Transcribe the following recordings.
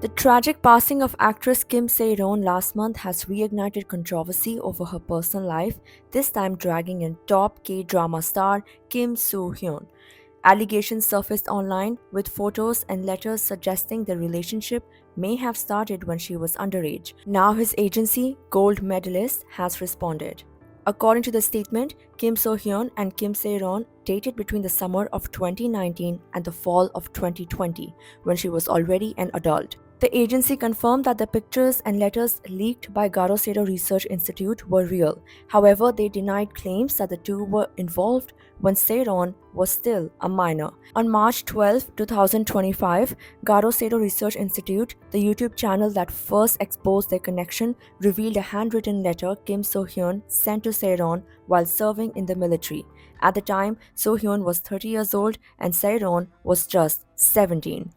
The tragic passing of actress Kim Se-ron last month has reignited controversy over her personal life, this time dragging in top K-drama star Kim Soo-hyun. Allegations surfaced online with photos and letters suggesting the relationship may have started when she was underage. Now his agency, Gold Medalist, has responded. According to the statement, Kim So-hyun and Kim Se-ron dated between the summer of 2019 and the fall of 2020, when she was already an adult. The agency confirmed that the pictures and letters leaked by Garosero Research Institute were real. However, they denied claims that the two were involved when Seyron was still a minor. On March 12, 2025, Garosero Research Institute, the YouTube channel that first exposed their connection, revealed a handwritten letter Kim So-hyun sent to Seyron while serving in the military. At the time, So-hyun was 30 years old and Seyron was just 17.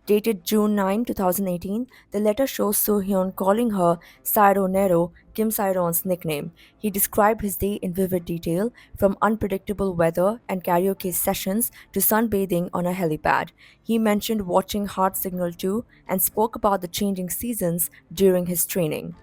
Dated June 9, 2018, the letter shows Soo-hyun calling her Sairo Nero, Kim Sairon's nickname. He described his day in vivid detail, from unpredictable weather and karaoke sessions to sunbathing on a helipad. He mentioned watching Heart Signal 2 and spoke about the changing seasons during his training.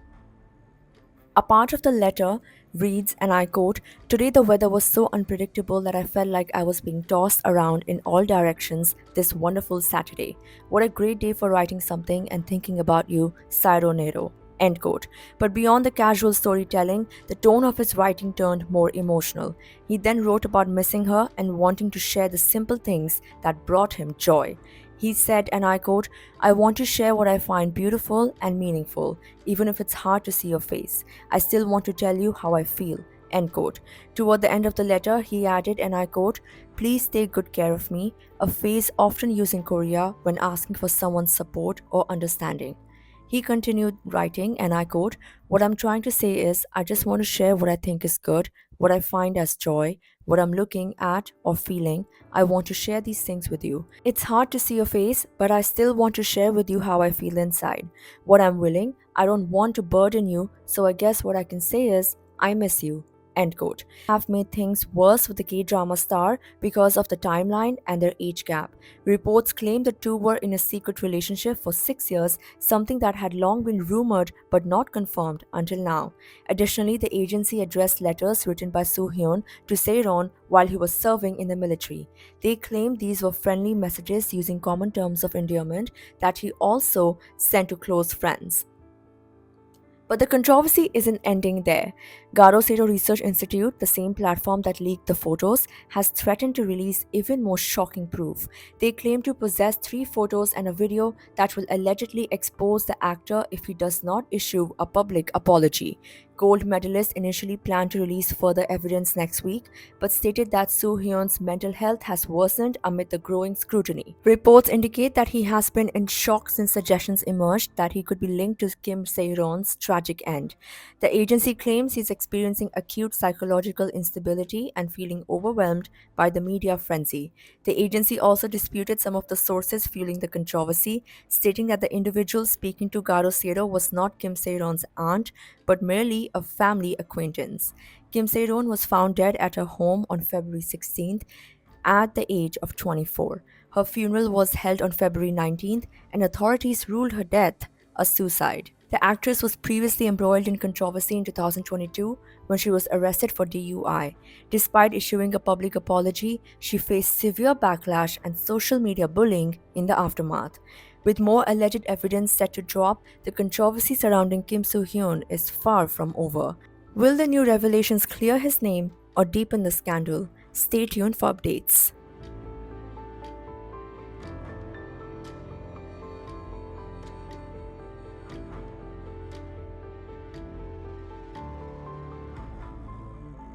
A part of the letter reads, and I quote, "Today the weather was so unpredictable that I felt like I was being tossed around in all directions this wonderful Saturday. What a great day for writing something and thinking about you, Sairo Nero." End quote. But beyond the casual storytelling, the tone of his writing turned more emotional. He then wrote about missing her and wanting to share the simple things that brought him joy. He said, and I quote, "I want to share what I find beautiful and meaningful, even if it's hard to see your face. I still want to tell you how I feel." End quote. Toward the end of the letter, he added, and I quote, "Please take good care of me," a phrase often used in Korea when asking for someone's support or understanding. He continued writing, and I quote, "What I'm trying to say is, I just want to share what I think is good, what I find as joy, what I'm looking at or feeling. I want to share these things with you. It's hard to see your face, but I still want to share with you how I feel inside. What I'm willing, I don't want to burden you, so I guess what I can say is, I miss you." End quote. Have made things worse with the K-drama star because of the timeline and their age gap. Reports claim the two were in a secret relationship for 6 years, something that had long been rumored but not confirmed until now. Additionally, the agency addressed letters written by Soo-hyun to Seyron while he was serving in the military. They claimed these were friendly messages using common terms of endearment that he also sent to close friends. But the controversy isn't ending there. Garosero Research Institute, the same platform that leaked the photos, has threatened to release even more shocking proof. They claim to possess 3 photos and a video that will allegedly expose the actor if he does not issue a public apology. Gold medalist initially planned to release further evidence next week, but stated that Soo-hyun's mental health has worsened amid the growing scrutiny. Reports indicate that he has been in shock since suggestions emerged that he could be linked to Kim Se-ron's tragic end. The agency claims he's experiencing acute psychological instability and feeling overwhelmed by the media frenzy. The agency also disputed some of the sources fueling the controversy, stating that the individual speaking to Garosero was not Kim Se-ron's aunt, but merely a family acquaintance. Kim Se-ron was found dead at her home on February 16th at the age of 24. Her funeral was held on February 19th, and authorities ruled her death a suicide. The actress was previously embroiled in controversy in 2022 when she was arrested for DUI. Despite issuing a public apology, she faced severe backlash and social media bullying in the aftermath. With more alleged evidence set to drop, the controversy surrounding Kim Soo-hyun is far from over. Will the new revelations clear his name or deepen the scandal? Stay tuned for updates.